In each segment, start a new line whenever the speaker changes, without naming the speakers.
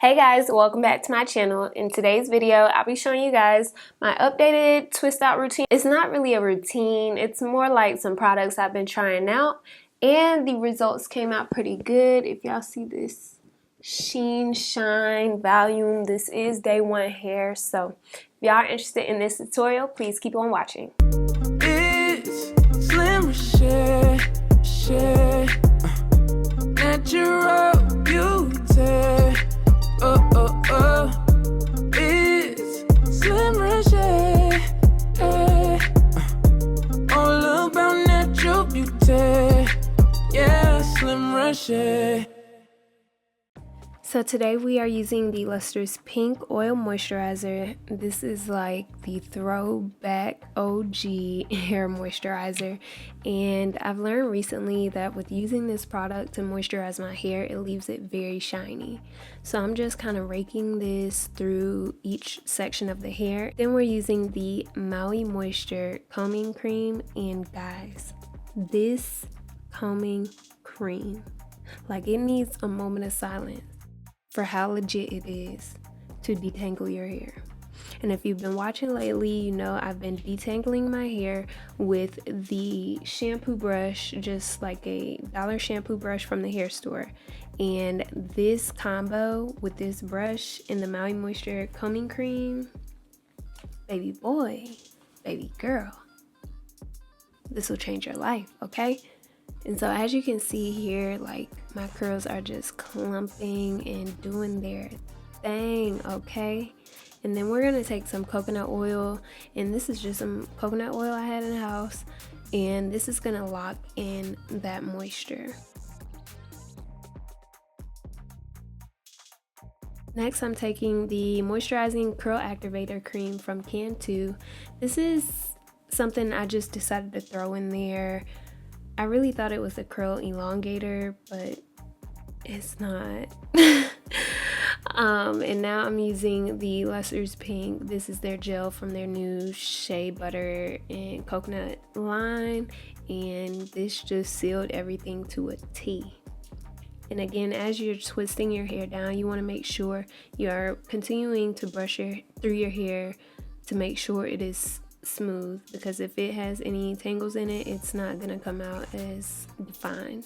Hey guys, welcome back to my channel. In today's video, I'll be showing you guys my updated twist out routine. It's not really a routine, it's more like some products I've been trying out and the results came out pretty good. If y'all see this sheen, shine, volume, this is day one hair. So if y'all are interested in this tutorial, please keep on watching.
It's Slim Reshae, natural beauty. It's Slim Reshae, all about natural beauty. Yeah, Slim Reshae.
So today we are using the Luster's Pink Oil Moisturizer. This is like the throwback OG hair moisturizer, and I've learned recently that with using this product to moisturize my hair, it leaves it very shiny. So I'm just kind of raking this through each section of the hair. Then we're using the Maui Moisture combing cream, and guys, this combing cream, like, it needs a moment of silence for how legit it is to detangle your hair. And if you've been watching lately, you know I've been detangling my hair with the shampoo brush, just like a dollar shampoo brush from the hair store. And this combo with this brush and the Maui Moisture combing cream, baby boy, baby girl, this will change your life, okay? And so as you can see here, like, my curls are just clumping and doing their thing, okay? And then we're gonna take some coconut oil, and this is just some coconut oil I had in the house, and this is gonna lock in that moisture. Next, I'm taking the Moisturizing Curl Activator Cream from Can 2. This is something I just decided to throw in there. I really thought it was a curl elongator, but it's not. And now I'm using the Luster's Pink. This is their gel from their new Shea Butter and Coconut line, and this just sealed everything to a T. And again, as you're twisting your hair down, you want to make sure you're continuing to brush through your hair to make sure it is smooth, because if it has any tangles in it, it's not gonna come out as defined.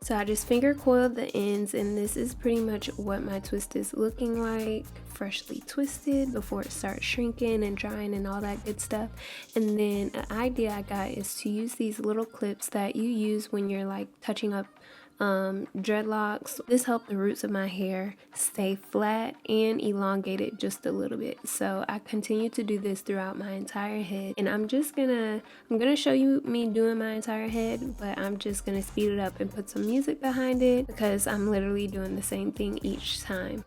So I just finger coiled the ends, and this is pretty much what my twist is looking like, freshly twisted before it starts shrinking and drying and all that good stuff. And then an idea I got is to use these little clips that you use when you're like touching up dreadlocks. This helped the roots of my hair stay flat and elongated just a little bit. So I continue to do this throughout my entire head, and I'm gonna show you me doing my entire head, but I'm just gonna speed it up and put some music behind it because I'm literally doing the same thing each time.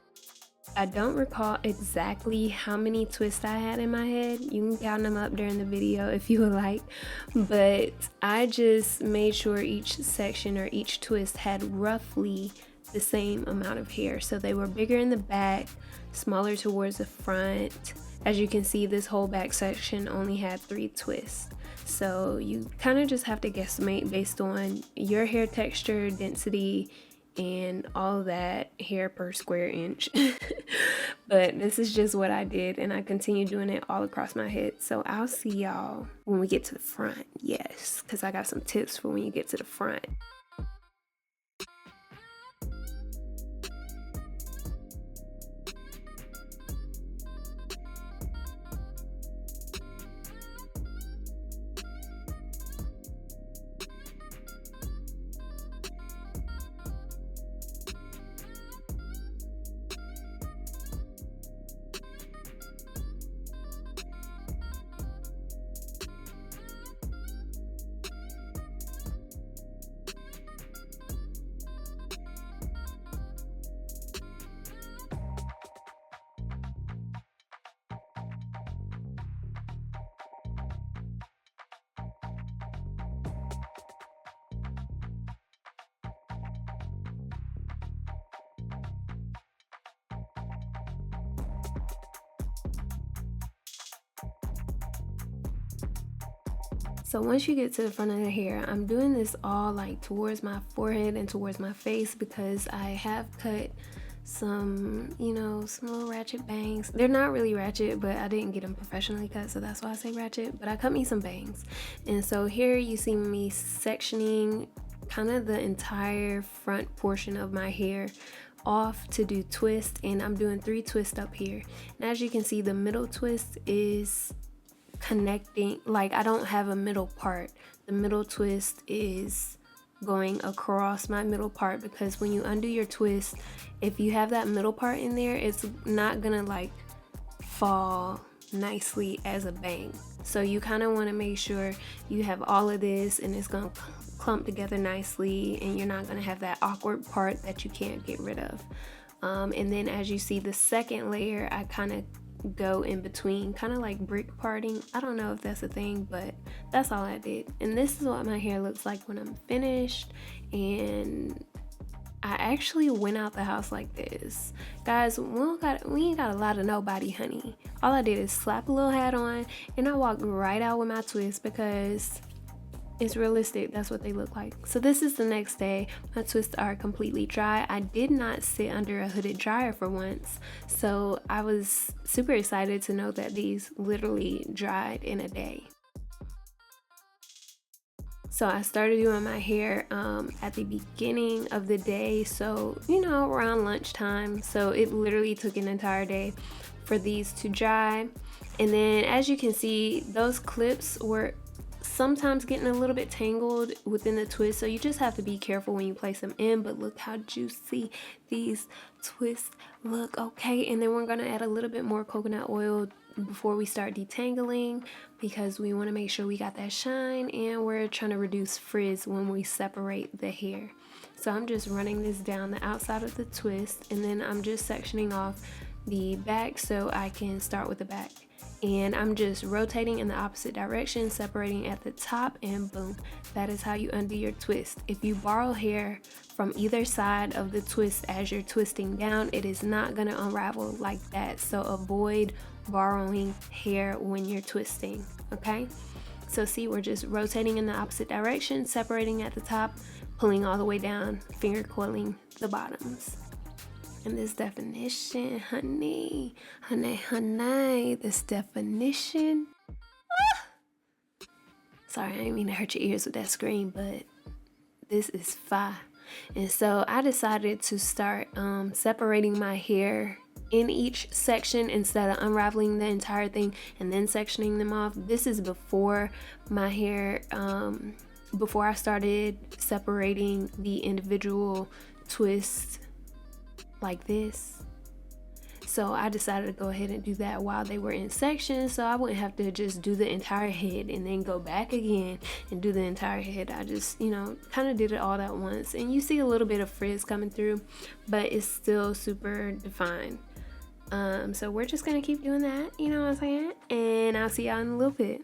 I don't recall exactly how many twists I had in my head. You can count them up during the video if you would like, but I just made sure each section or each twist had roughly the same amount of hair. So they were bigger in the back, smaller towards the front. As you can see, this whole back section only had 3 twists. So you kind of just have to guesstimate based on your hair texture, density, and all that hair per square inch. But this is just what I did, and I continue doing it all across my head. So I'll see y'all when we get to the front. Yes, because I got some tips for when you get to the front. So once you get to the front of the hair, I'm doing this all like towards my forehead and towards my face because I have cut some, you know, some little ratchet bangs. They're not really ratchet, but I didn't get them professionally cut, so that's why I say ratchet. But I cut me some bangs. And so here you see me sectioning kind of the entire front portion of my hair off to do twist, and I'm doing 3 twists up here. And as you can see, the middle twist is connecting, like I don't have a middle part. The middle twist is going across my middle part because when you undo your twist, if you have that middle part in there, it's not gonna like fall nicely as a bang. So you kind of want to make sure you have all of this and it's gonna clump together nicely, and you're not gonna have that awkward part that you can't get rid of. And then as you see the second layer, I kind of go in between, kind of like brick parting. I don't know if that's a thing, but that's all I did. And this is what my hair looks like when I'm finished. And I actually went out the house like this. Guys, we ain't got a lot of nobody, honey. All I did is slap a little hat on and I walked right out with my twist because it's realistic. That's what they look like. So this is the next day. My twists are completely dry. I did not sit under a hooded dryer for once, so I was super excited to know that these literally dried in a day. So I started doing my hair at the beginning of the day, so you know, around lunchtime. So it literally took an entire day for these to dry. And then as you can see, those clips were sometimes getting a little bit tangled within the twist, so you just have to be careful when you place them in. But look how juicy these twists look. Okay, and then we're gonna add a little bit more coconut oil before we start detangling because we want to make sure we got that shine, and we're trying to reduce frizz when we separate the hair. So I'm just running this down the outside of the twist, and then I'm just sectioning off the back so I can start with the back. And I'm just rotating in the opposite direction, separating at the top, and boom, that is how you undo your twist. If you borrow hair from either side of the twist as you're twisting down, it is not going to unravel like that. So avoid borrowing hair when you're twisting, okay? So see, we're just rotating in the opposite direction, separating at the top, pulling all the way down, finger coiling the bottoms. And this definition, honey, this definition. Sorry, I didn't mean to hurt your ears with that scream, but this is fire. And so I decided to start separating my hair in each section instead of unraveling the entire thing and then sectioning them off. This is before my hair, before I started separating the individual twists like this. So I decided to go ahead and do that while they were in sections, so I wouldn't have to just do the entire head and then go back again and do the entire head. I just, you know, kind of did it all at once, and you see a little bit of frizz coming through, but it's still super defined. So we're just gonna keep doing that, you know what I'm saying? And I'll see y'all in a little bit.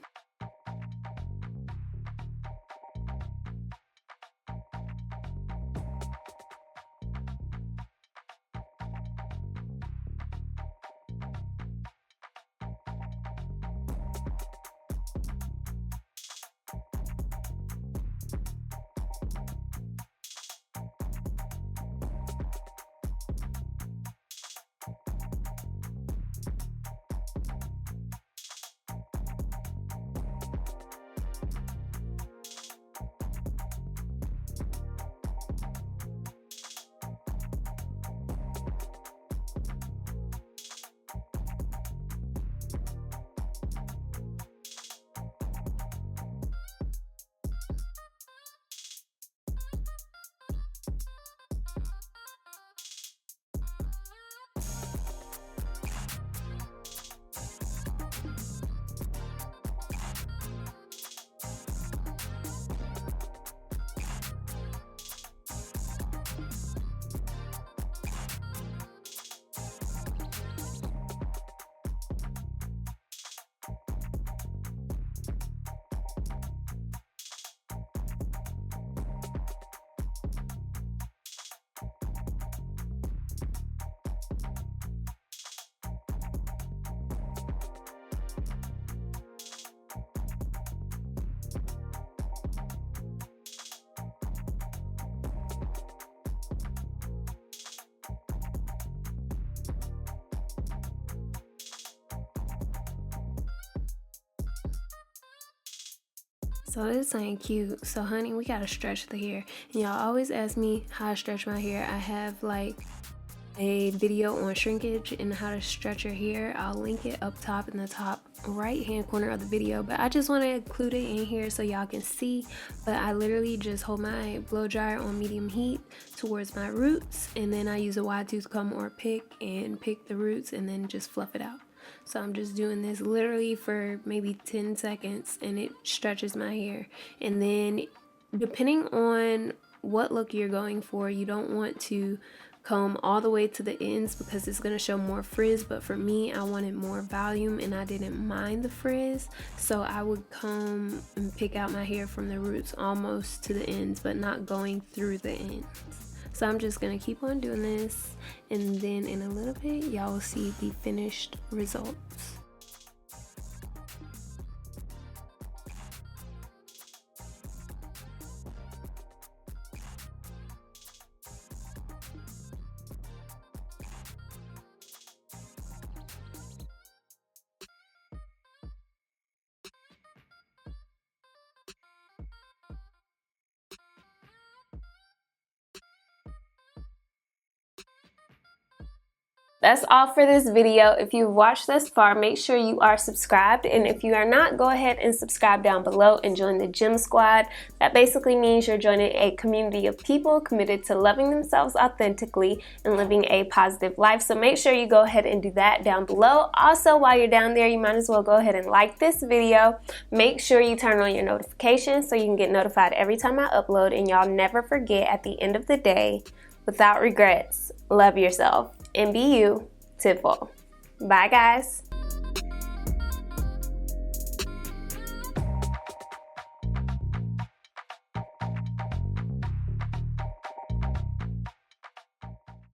So this ain't cute. So honey, we gotta stretch the hair. And y'all always ask me how I stretch my hair. I have like a video on shrinkage and how to stretch your hair. I'll link it up top in the top right hand corner of the video, but I just want to include it in here so y'all can see. But I literally just hold my blow dryer on medium heat towards my roots, and then I use a wide tooth comb or pick and pick the roots and then just fluff it out. So I'm just doing this literally for maybe 10 seconds and it stretches my hair. And then depending on what look you're going for, you don't want to comb all the way to the ends because it's going to show more frizz, but for me I wanted more volume and I didn't mind the frizz, so I would comb and pick out my hair from the roots almost to the ends but not going through the ends. So I'm just going to keep on doing this, and then in a little bit y'all will see the finished results. That's all for this video. If you've watched thus far, make sure you are subscribed, and if you are not, go ahead and subscribe down below and join the Gym Squad. That basically means you're joining a community of people committed to loving themselves authentically and living a positive life. So make sure you go ahead and do that down below. Also, while you're down there, you might as well go ahead and like this video. Make sure you turn on your notifications so you can get notified every time I upload, and y'all never forget, at the end of the day, without regrets, love yourself and be you, Tidful. Bye guys.